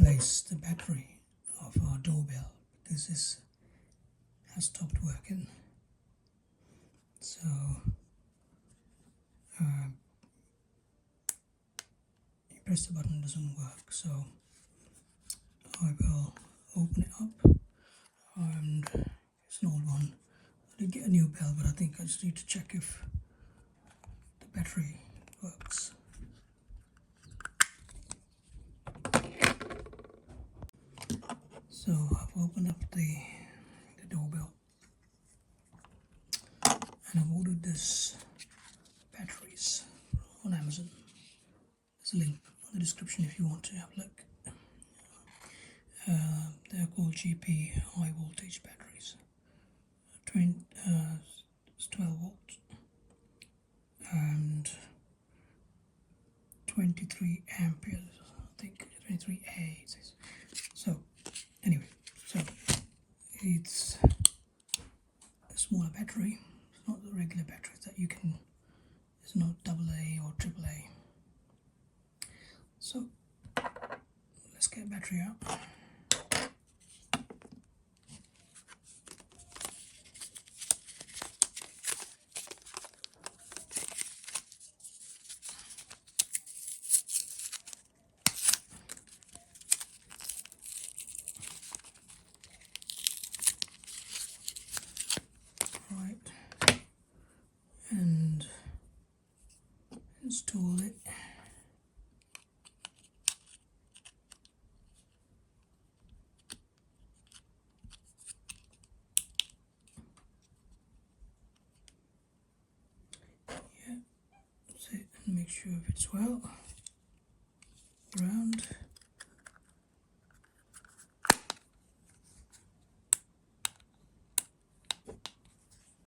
replace the battery of our doorbell because this has stopped working. So you press the button, it doesn't work, so I will open it up, and it's an old one. I did get a new bell, but I think I just need to check if the battery works. So I've opened up the doorbell and I've ordered this batteries on Amazon. There's a link on the description if you want to have a look. They're called GP high voltage batteries. It's 12 volts and 23 amperes, I think 23A it says. So anyway, so it's a smaller battery. It's not the regular batteries that you can, it's not AA or AAA. So let's get a battery out. Right, and install it. Yeah, that's it, and make sure it fits well around.